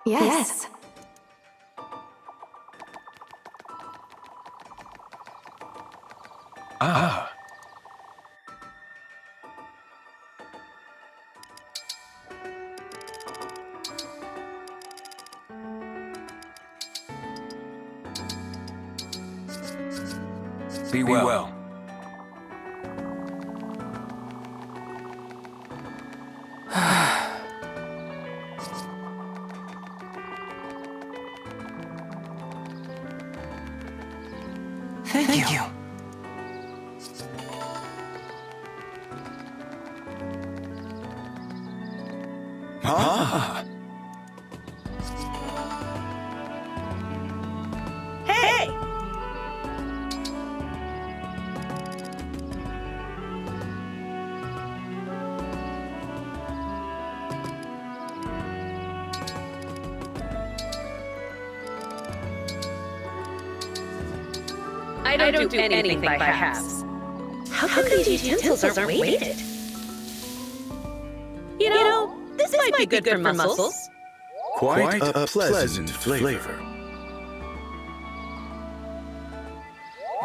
Yes. Ah. Be well. Thank you. Ah. Hey! I don't do anything by halves. How come these utensils aren't weighted? You know, this might be good for muscles. Quite a pleasant flavor.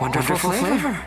Wonderful flavor.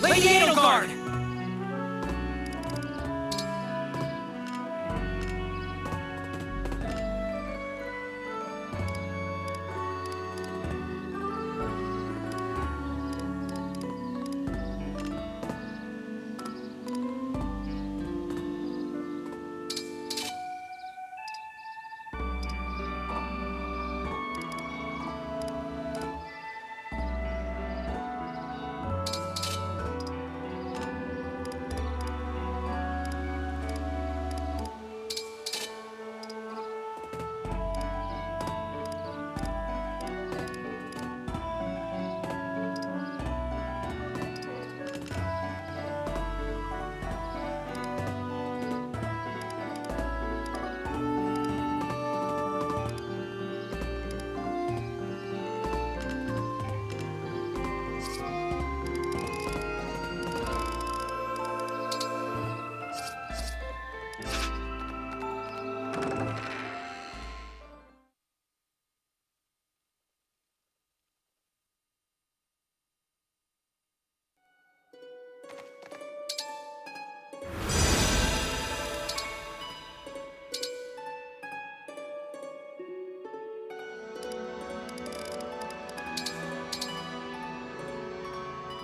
Lady Edelgard!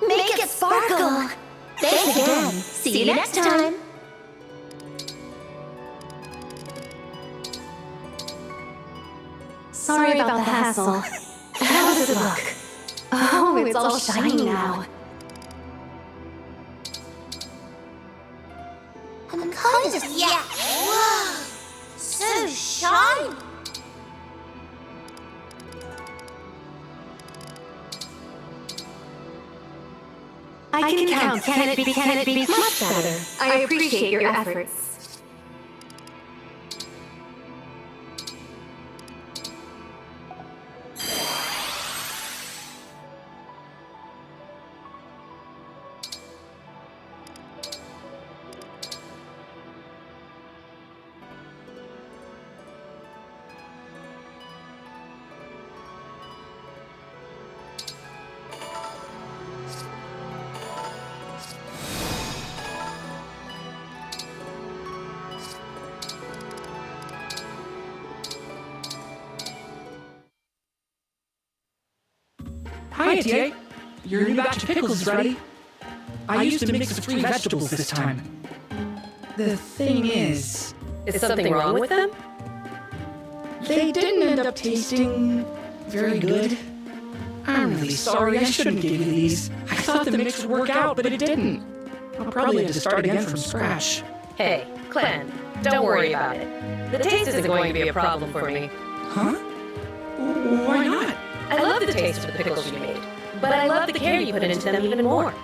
Make it sparkle! Thanks again. See you next time. Sorry about the hassle. How does it look? Oh, it's all shiny now. I'm kind of... Yeah! Whoa! So shiny! I can count. Can it be much better? I appreciate your efforts. Hi, TA. Your new batch of pickles is ready. I used a mix of 3 vegetables this time. The thing is, Is something wrong with them? they didn't end up tasting very good. I'm really sorry, I shouldn't give you these. I thought the mix would work out, but it didn't. I'll probably have to start again from scratch. Hey, Clan, don't worry about it. The taste isn't going to be a problem for me. Huh? Why not? I love the taste of the pickles you made, but I love the care you put into them even more.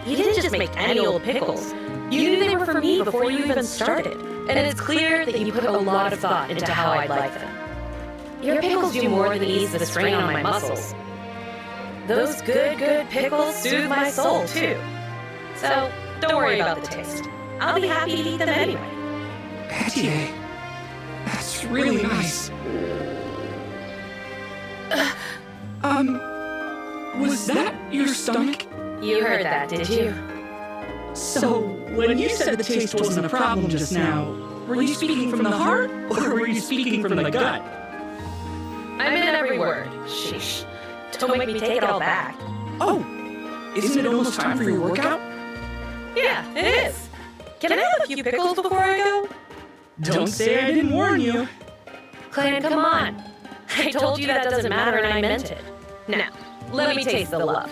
You didn't just make any old pickles. You knew they were for me before you even started. And it's clear that you put a lot of thought into how I'd like them. Your pickles do more than ease the strain on my muscles. Those good pickles soothe my soul, too. So, don't worry about the taste. I'll be happy to eat them anyway. TA, that's really nice. Was that your stomach? You heard that, did you? So, when you said the taste wasn't a problem just now, were you speaking from the heart, or were you speaking from the gut? I meant every word. Sheesh. Don't make me take it all back. Oh, isn't it almost time for your workout? Yeah, it is. Can I have a few pickles before I go? Don't say I didn't warn you. Clan, come on. I told you that doesn't matter and I meant it. Now, let me taste the love.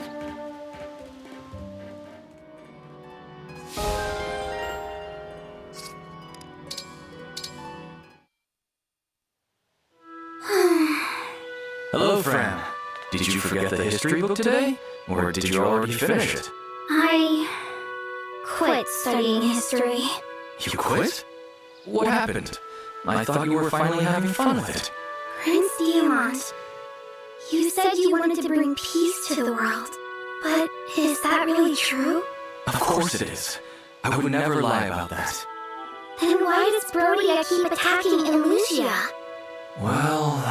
Hello, Fran. Did you forget the history book today? Or did you already finish it? I quit studying history. You quit? What happened? I thought you were finally having fun with it. Prince Diamant, you said you wanted to bring peace to the world. But is that really true? Of course it is. I would never lie about that. Then why does Brodia keep attacking Illusia? Well...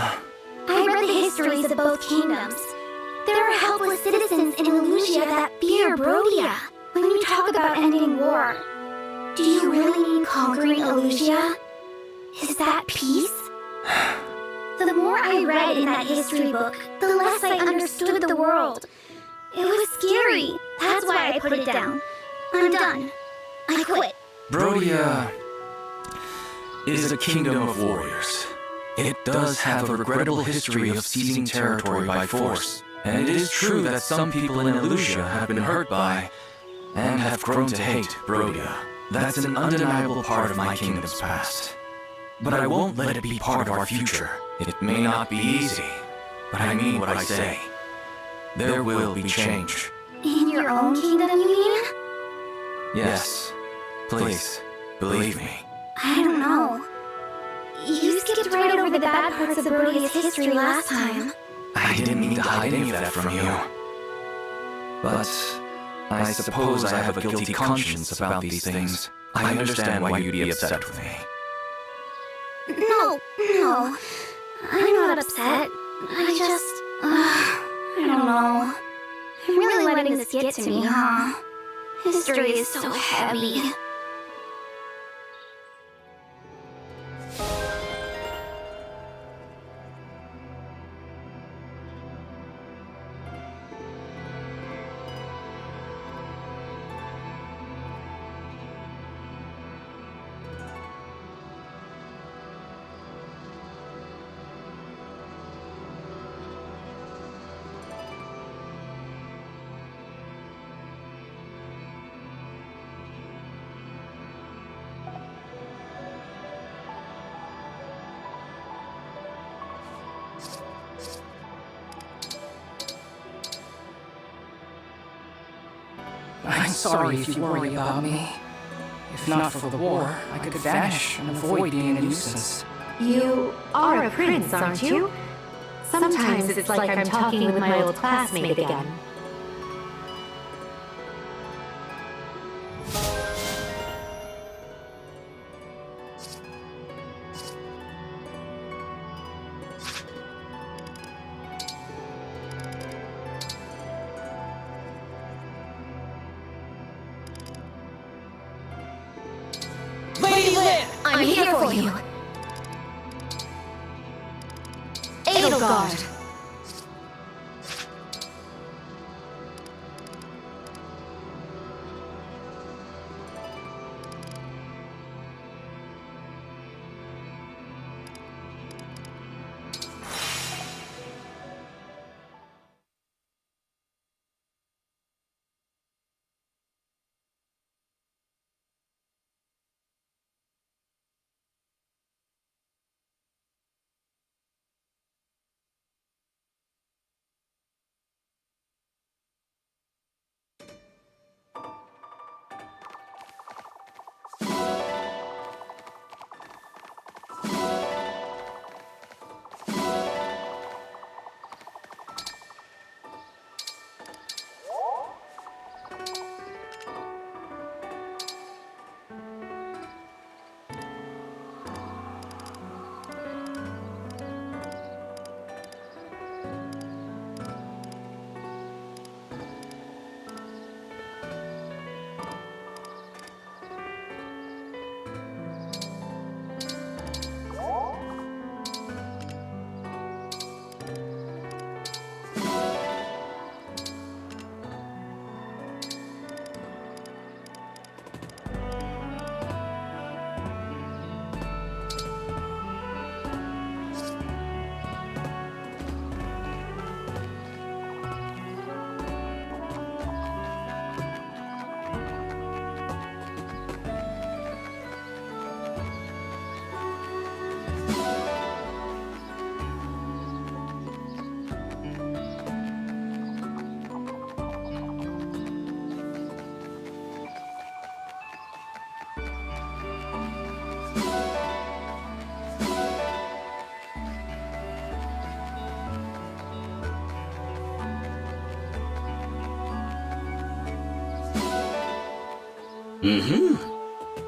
I read the histories of both kingdoms. There are helpless citizens in Illusia that fear Brodia. When you talk about ending war, do you really mean conquering Illusia? Is that peace? The more I read in that history book, the less I understood the world. It was scary. That's why I put it down. I'm done. I quit. Brodia is a kingdom of warriors. It does have a regrettable history of seizing territory by force, and it is true that some people in Illusia have been hurt by and have grown to hate Brodia. That's an undeniable part of my kingdom's past. But I won't let it be part of our future. It may not be easy, but I mean what I say. There will be change. In your own kingdom, you mean? Yes. Please, believe me. I don't know. You skipped right over the bad parts of Brodia's history last time. I didn't mean to hide any of that from you. But I suppose I have a guilty conscience about these things. I understand why you'd be upset with me. No. I'm not upset. I don't know. I'm really letting this get to me, huh? History is so heavy. I'm sorry if you worry about me. If not for the war, I could vanish and avoid being a nuisance. You are a prince, aren't you? Sometimes it's like I'm talking with my old classmate again. Lady Lin! I'm here for you. Edelgard.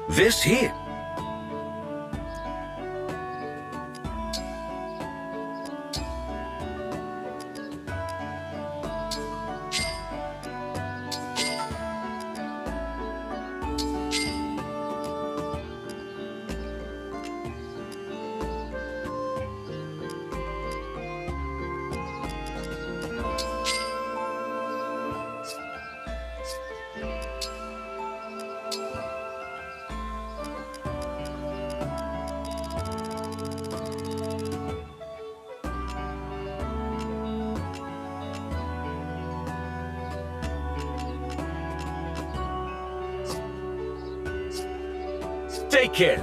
This here. Take care.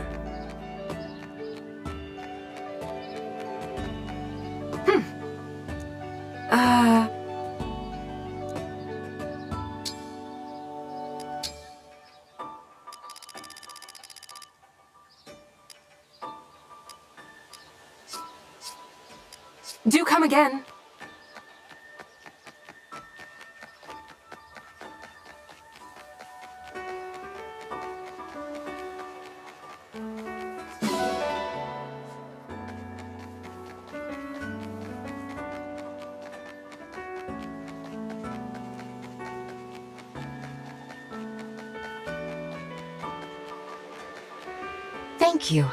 Do come again. Thank you.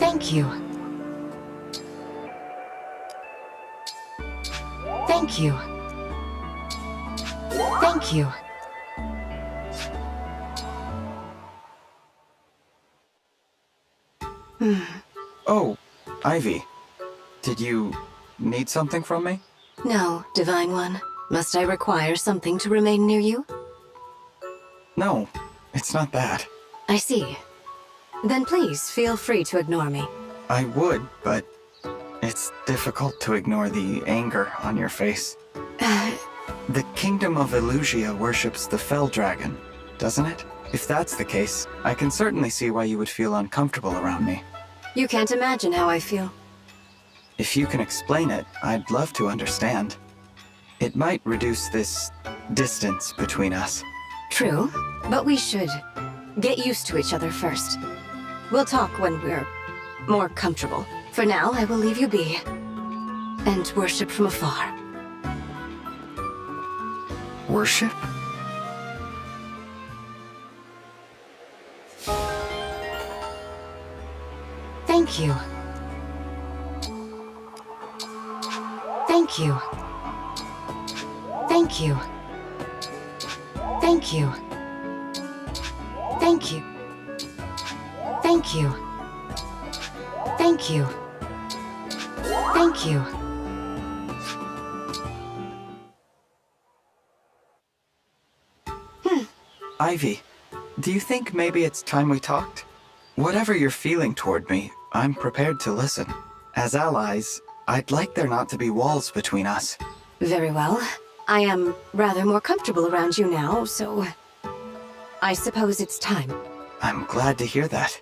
Thank you. Thank you. Thank you. Oh, Ivy. Did you need something from me? No, Divine One. Must I require something to remain near you? No, it's not that. I see. Then please feel free to ignore me. I would, but it's difficult to ignore the anger on your face. The Kingdom of Illusia worships the Fell Dragon, doesn't it? If that's the case, I can certainly see why you would feel uncomfortable around me. You can't imagine how I feel. If you can explain it, I'd love to understand. It might reduce this distance between us. True, but we should get used to each other first. We'll talk when we're more comfortable. For now, I will leave you be and worship from afar. Worship? Thank you. Thank you. Thank you. Thank you. Thank you. Thank you. Thank you. Thank you. Ivy, do you think maybe it's time we talked? Whatever you're feeling toward me, I'm prepared to listen. As allies, I'd like there not to be walls between us. Very well. I am rather more comfortable around you now, so I suppose it's time. I'm glad to hear that.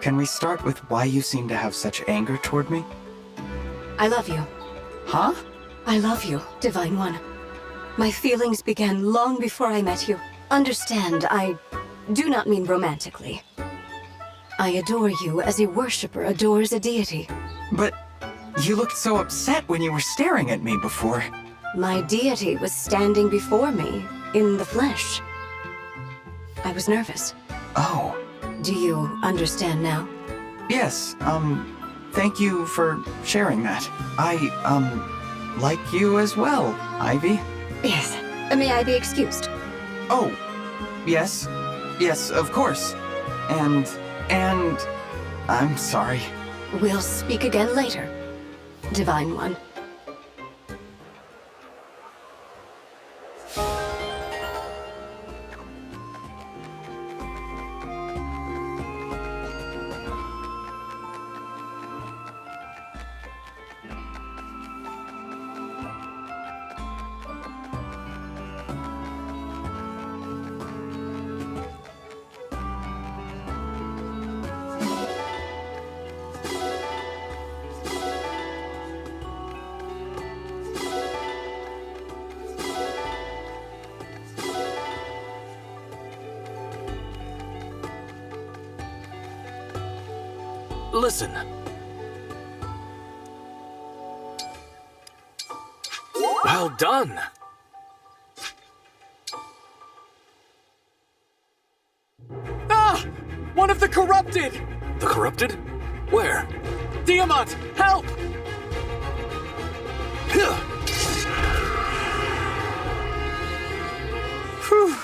Can we start with why you seem to have such anger toward me? I love you. Huh? I love you, Divine One. My feelings began long before I met you. Understand, I do not mean romantically. I adore you as a worshipper adores a deity. But you looked so upset when you were staring at me before. My deity was standing before me, in the flesh. I was nervous. Oh. Do you understand now? Yes, thank you for sharing that. I, like you as well, Ivy. Yes. May I be excused? Oh, yes. Yes, of course. And I'm sorry. We'll speak again later, Divine One. Listen. Well done. Ah! One of the corrupted! The corrupted? Where? Diamant, help! Whew.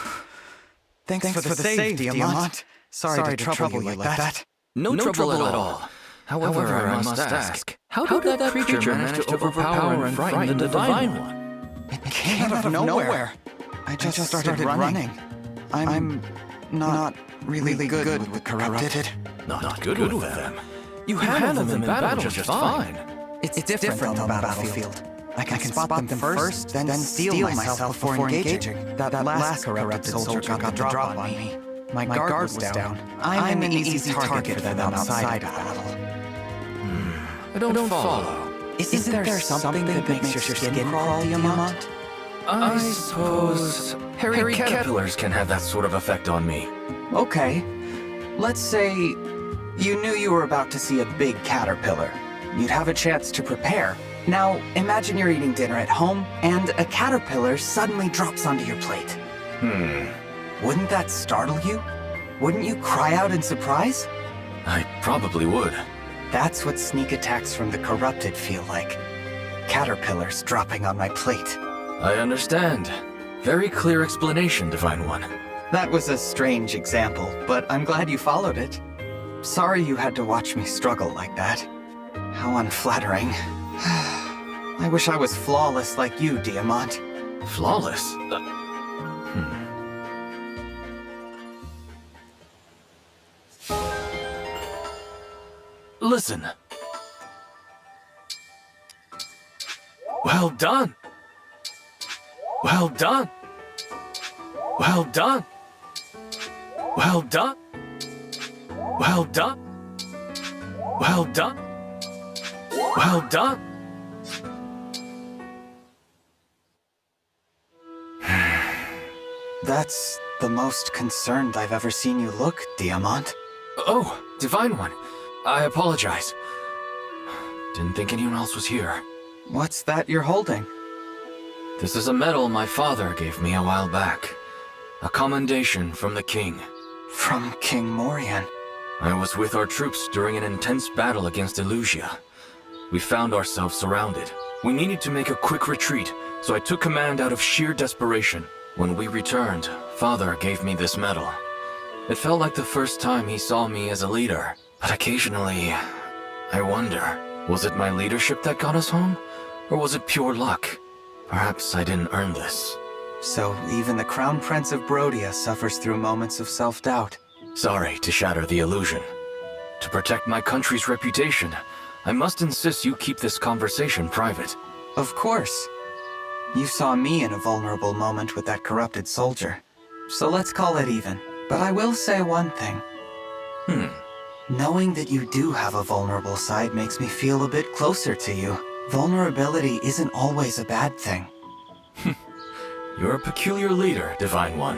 Thanks for the save, Diamant. Sorry to trouble you like that. No trouble at all. However, I must ask, how did that creature manage to overpower and frighten the Divine One? It came out of nowhere. I just started running. I'm not really good with corrupted. Not good with them. You handled them in battle just fine. It's different on the battlefield. I can spot them first, then steal myself before engaging. That last corrupted soldier got the drop on me. My guard was down. I'm an easy target for them outside of battle. I don't follow. Isn't there something that makes your skin crawl, Diamant? I suppose hairy caterpillars can have that sort of effect on me. Okay. Let's say you knew you were about to see a big caterpillar. You'd have a chance to prepare. Now, imagine you're eating dinner at home, and a caterpillar suddenly drops onto your plate. Wouldn't that startle you? Wouldn't you cry out in surprise? I probably would. That's what sneak attacks from the corrupted feel like. Caterpillars dropping on my plate. I understand. Very clear explanation, Divine One. That was a strange example, but I'm glad you followed it. Sorry you had to watch me struggle like that. How unflattering. I wish I was flawless like you, Diamant. Flawless? Listen. Well done. Well done. Well done. Well done. Well done. Well done. Well done. That's the most concerned I've ever seen you look, Diamant. Oh, Divine One. I apologize. Didn't think anyone else was here. What's that you're holding? This is a medal my father gave me a while back. A commendation from the king. From King Morian. I was with our troops during an intense battle against Illusia. We found ourselves surrounded. We needed to make a quick retreat, so I took command out of sheer desperation. When we returned, Father gave me this medal. It felt like the first time he saw me as a leader. But occasionally, I wonder, was it my leadership that got us home? Or was it pure luck? Perhaps I didn't earn this. So even the Crown Prince of Brodia suffers through moments of self-doubt. Sorry to shatter the illusion. To protect my country's reputation, I must insist you keep this conversation private. Of course. You saw me in a vulnerable moment with that corrupted soldier. So let's call it even. But I will say one thing. Knowing that you do have a vulnerable side makes me feel a bit closer to you. Vulnerability isn't always a bad thing. You're a peculiar leader, Divine One.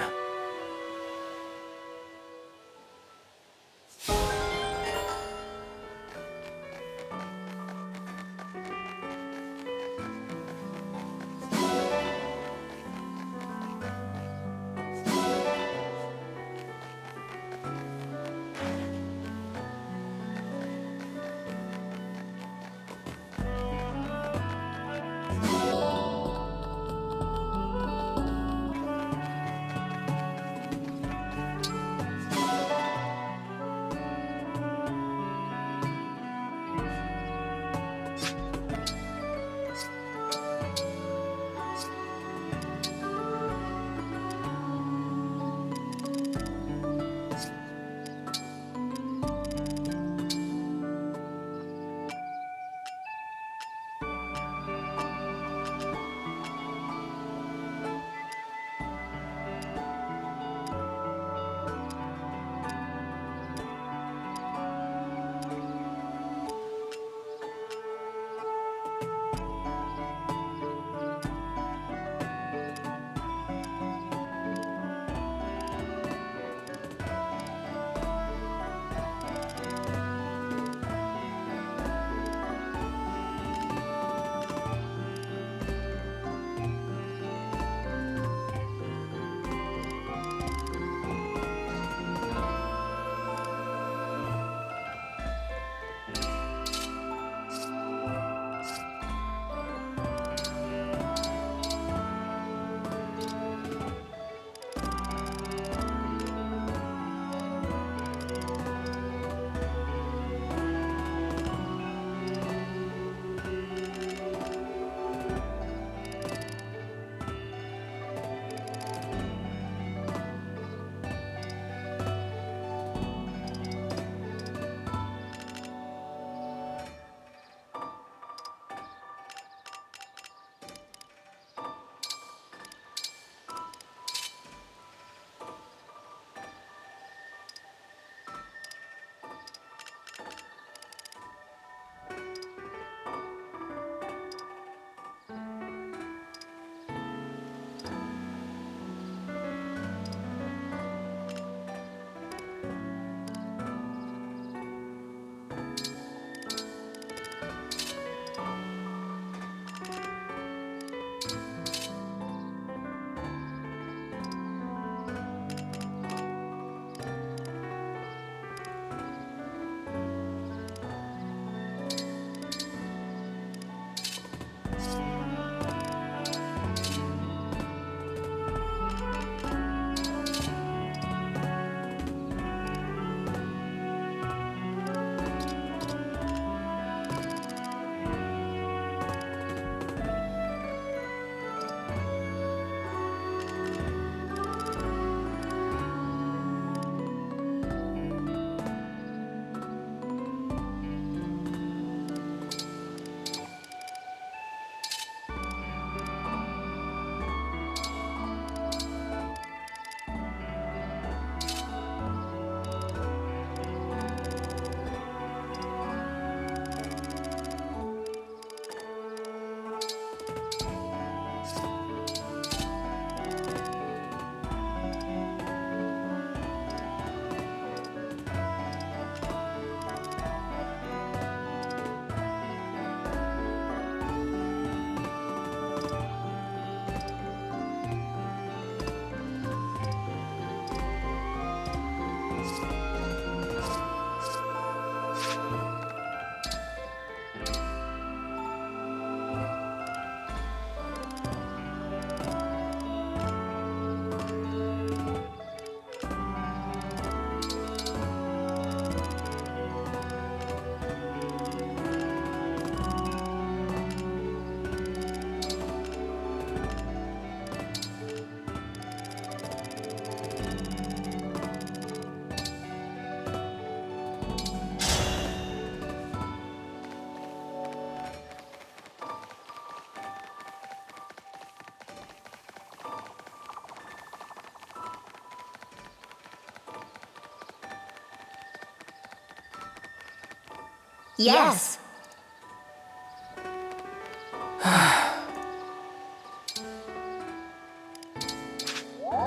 Yes.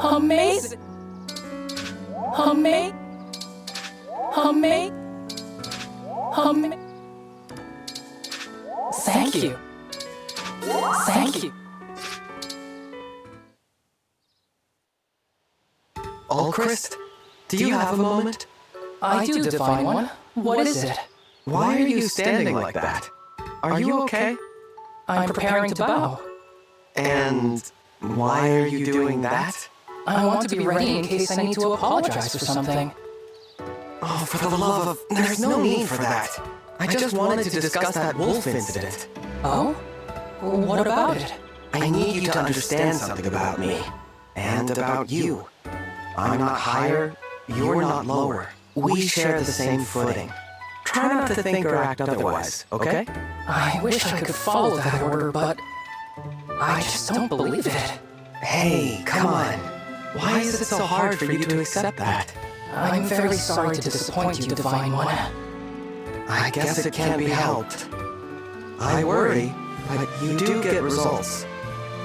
Amazing! Thank you. Thank you. Alchrist, do you have a moment? I do, Divine One. What is it? Why are you standing like that? Are you okay? I'm preparing to bow. And why are you doing that? I want to be ready in case I need to apologize for something. Oh, for the love of... There's no need for that. I just wanted to discuss that wolf incident. Oh? What about it? I need you to understand something about me. And about you. I'm not higher, you're not lower. We share the same footing. Try not to think or act otherwise, okay? I wish I could follow that order, but I just don't believe it. Hey, come on. Why is it so hard for you to accept that? I'm very sorry to disappoint you, Divine One. I guess it can't be helped. I worry, but you do get results.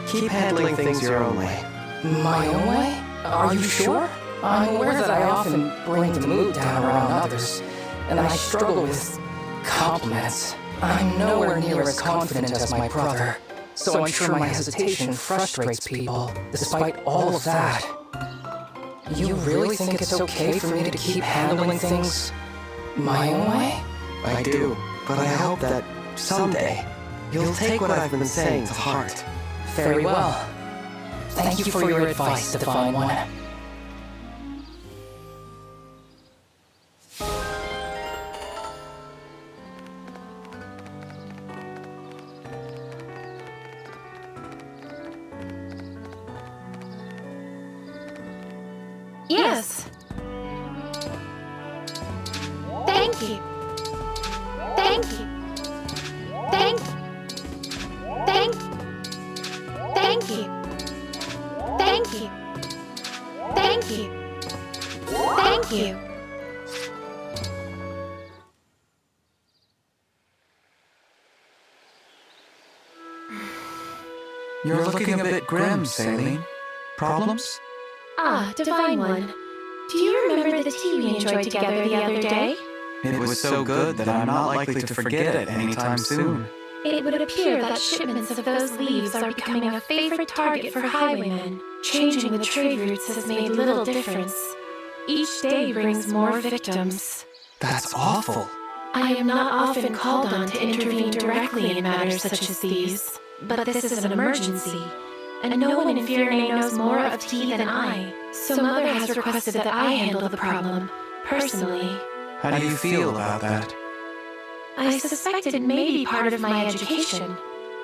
Keep handling things your own way. My own way? Are you sure? I'm aware that I often bring the mood down around others, and I struggle with compliments. I'm nowhere near as confident as my brother, so I'm sure my hesitation frustrates people, despite all of that. You really think it's okay for me to keep handling things my own way? I do, but I hope that someday you'll take what I've been saying to heart. Very well. Thank you for your advice, Divine One. Yes. Thank you. Thank you. Thank you. Thank you. Thank you. Thank you. Thank you. Thank you. You're looking a bit grim, Saline. Problems? Ah, Divine One. Do you remember the tea we enjoyed together the other day? It was so good that I'm not likely to forget it anytime soon. It would appear that shipments of those leaves are becoming a favorite target for highwaymen. Changing the trade routes has made little difference. Each day brings more victims. That's awful. I am not often called on to intervene directly in matters such as these, but this is an emergency. And no one in Firene knows more of tea than I, so Mother has requested that I handle the problem, personally. How do you feel about that? I suspect it may be part of my education.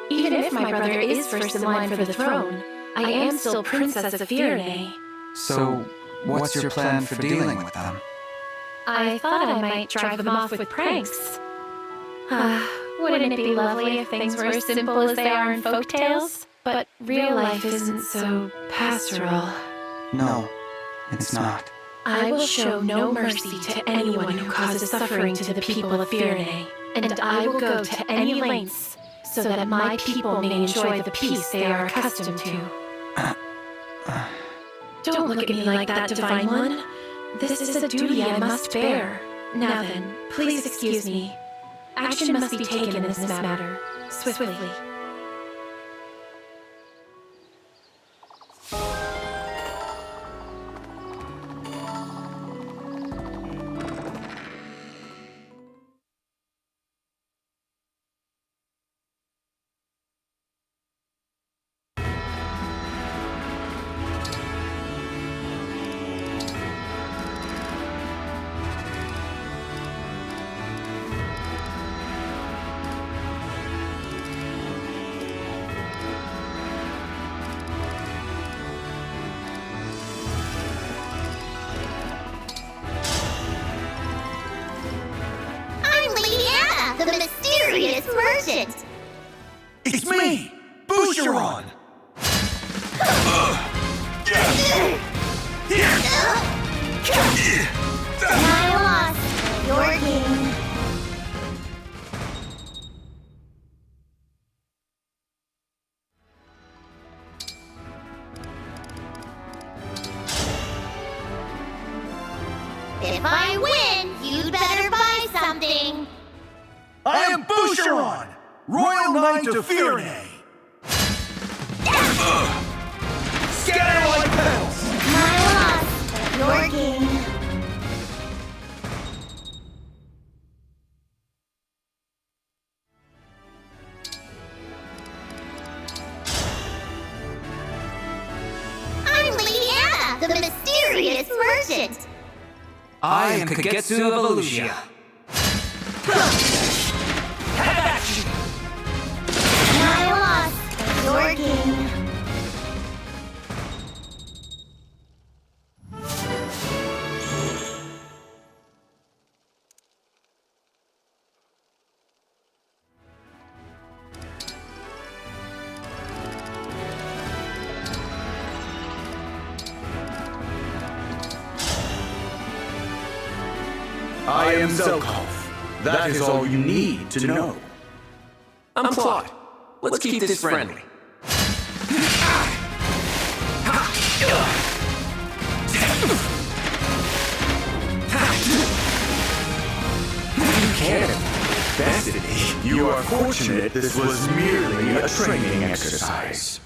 Even if my brother is first in line for the throne, I am still Princess of Firene. So, what's your plan for dealing with them? I thought I might drive them off with pranks. Wouldn't it be lovely if things were as simple as they are in folktales? But real life isn't so pastoral. No, it's not. I will show no mercy to anyone who causes suffering to the people of Firene, and I will go to any lengths so that my people may enjoy the peace they are accustomed to. Don't look at me like that, Divine One. This is a duty I must bear. Now then, please excuse me. Action must be taken in this matter, swiftly. The mysterious merchant! It's me, Boucheron! My loss. Your game. I win, you'd better buy something. I am Boucheron, Royal Knight of Firene. Scatter like petals. My loss, your gain. I'm Lady Anna, the mysterious merchant. I am Kagetsu of Illusia. My loss, your gain. I am Zelkov. That is all you need to know. I'm Claude. Let's keep this friendly. You can't bested me. You are fortunate this was merely a training exercise.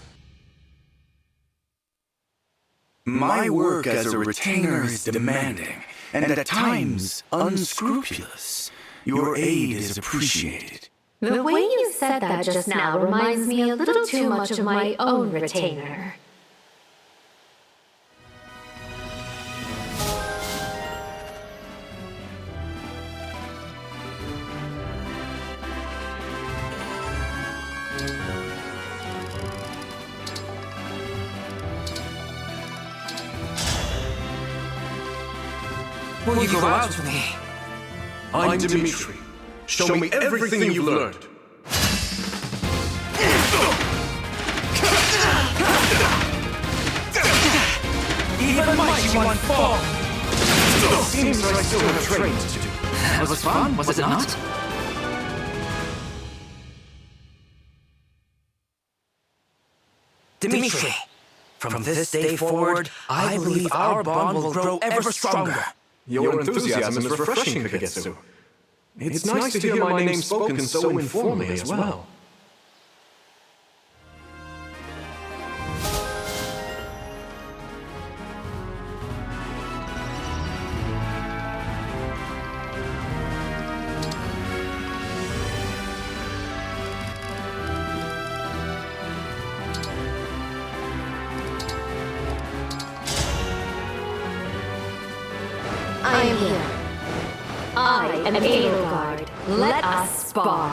My work as a retainer is demanding, and at times unscrupulous. Your aid is appreciated. The way you said that just now reminds me a little too much of my own retainer. Will you go out with me? I'm Dimitri. Show me everything you've learned. Even mighty one fall! Seems I still have training to do. That was fun, was it not? Dimitri, from this day forward, I believe our bond will grow ever stronger. Your enthusiasm is refreshing, Kagetsu. It's nice to hear my name spoken so informally as well. I am here. I am Edelgard. Let us spar.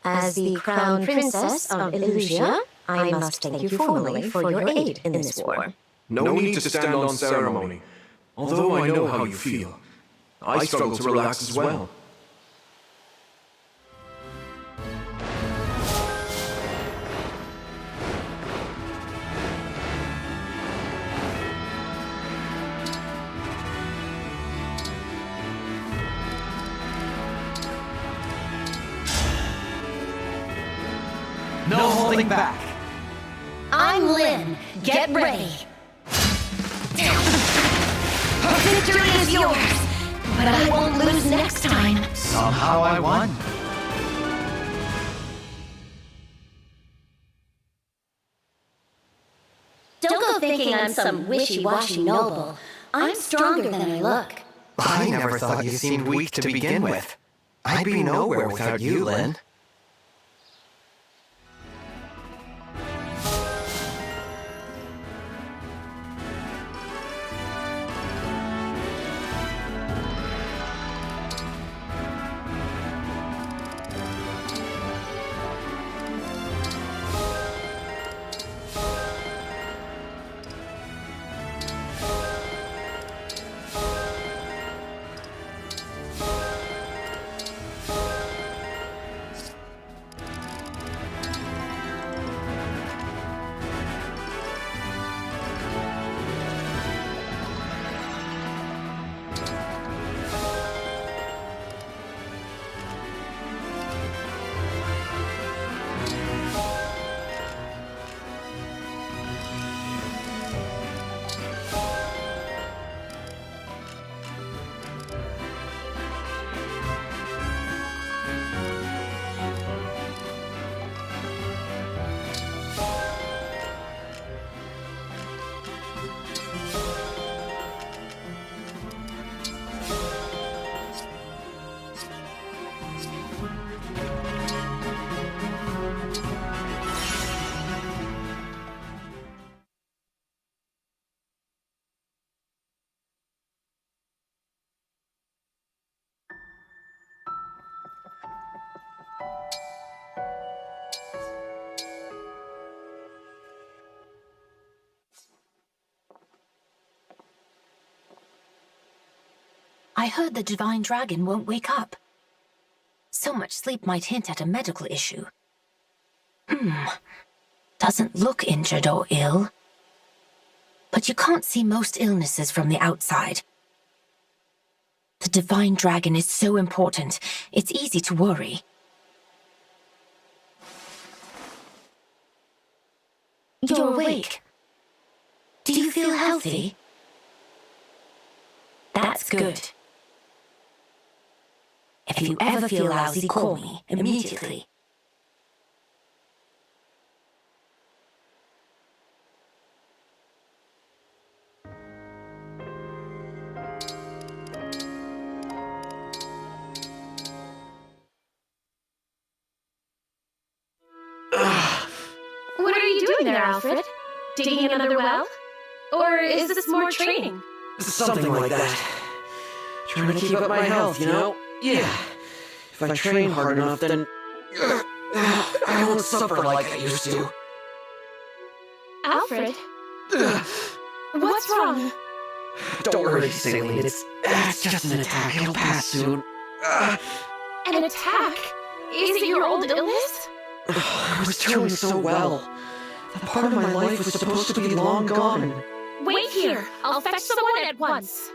As the Crown Princess of Illusia, I must thank you formally for your aid in this war. No need to stand on ceremony. Although I know how you feel, I struggle to relax as well. No holding back. I'm Lynn. Get ready. Victory is yours, but I won't lose next time. Somehow I won. Don't go thinking I'm some wishy-washy noble. I'm stronger than I look. I never thought you seemed weak to begin with. I'd be nowhere without you, Lynn. I heard the Divine Dragon won't wake up. So much sleep might hint at a medical issue. Doesn't look injured or ill. But you can't see most illnesses from the outside. The Divine Dragon is so important, it's easy to worry. You're awake. Do you feel healthy? That's good. If you ever feel lousy, call me immediately. What are you doing there, Alfred? Digging another well? Or is this more training? Something like that. Trying to keep up my health, you know? Yeah. If I train hard enough, then I won't suffer like I used to. Alfred? What's wrong? Don't worry, Saline. It's just an attack. It'll pass soon. An attack? Is it your old illness? I was doing so well. That part of my life was supposed to be long gone. Wait here. I'll fetch someone at once.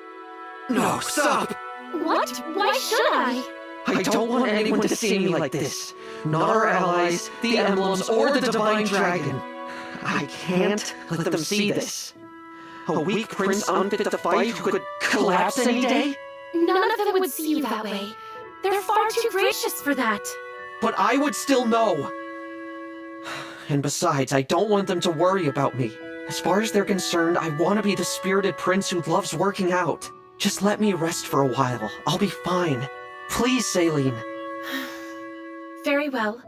No, stop! What? Why should I? I don't want anyone to see me like this. Not our allies, the Emblems, or the Divine Dragon. I can't let them see this. A weak prince unfit to fight who could collapse any day? None of them would see you that way. They're far too gracious for that. But I would still know. And besides, I don't want them to worry about me. As far as they're concerned, I want to be the spirited prince who loves working out. Just let me rest for a while. I'll be fine. Please, Saline. Very well.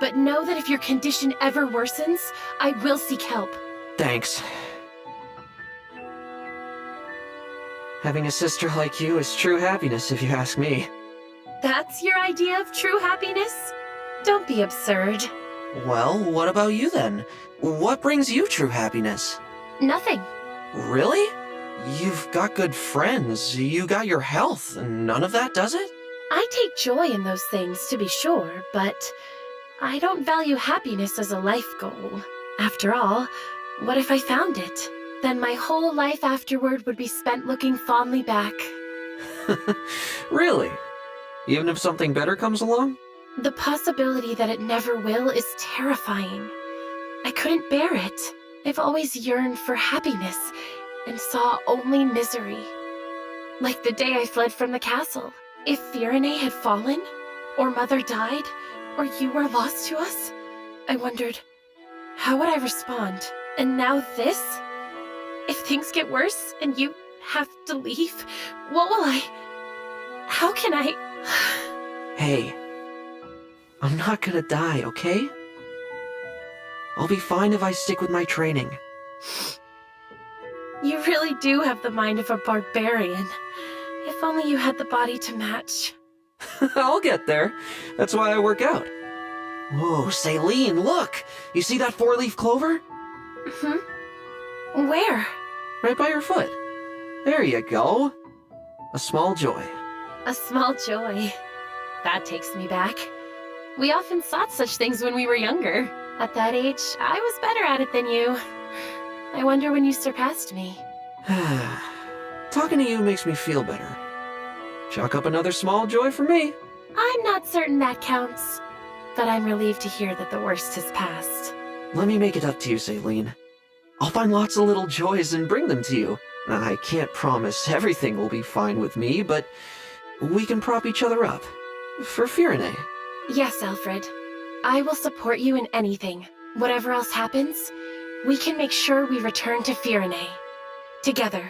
But know that if your condition ever worsens, I will seek help. Thanks. Having a sister like you is true happiness, if you ask me. That's your idea of true happiness? Don't be absurd. Well, what about you then? What brings you true happiness? Nothing. Really? You've got good friends, you got your health, and none of that does it? I take joy in those things, to be sure, but I don't value happiness as a life goal. After all, what if I found it? Then my whole life afterward would be spent looking fondly back. Really? Even if something better comes along? The possibility that it never will is terrifying. I couldn't bear it. I've always yearned for happiness and saw only misery. Like the day I fled from the castle. If Firene had fallen, or Mother died, or you were lost to us, I wondered, how would I respond? And now this? If things get worse and you have to leave, what will I... How can I... Hey, I'm not gonna die, okay? I'll be fine if I stick with my training. You really do have the mind of a barbarian. If only you had the body to match. I'll get there. That's why I work out. Whoa, Saline, look! You see that four-leaf clover? Where? Right by your foot. There you go. A small joy. A small joy. That takes me back. We often sought such things when we were younger. At that age, I was better at it than you. I wonder when you surpassed me. Talking to you makes me feel better. Chalk up another small joy for me. I'm not certain that counts, but I'm relieved to hear that the worst has passed. Let me make it up to you, Saline. I'll find lots of little joys and bring them to you. I can't promise everything will be fine with me, but we can prop each other up. For Firene. Yes, Alfred. I will support you in anything. Whatever else happens, we can make sure we return to Firene. Together.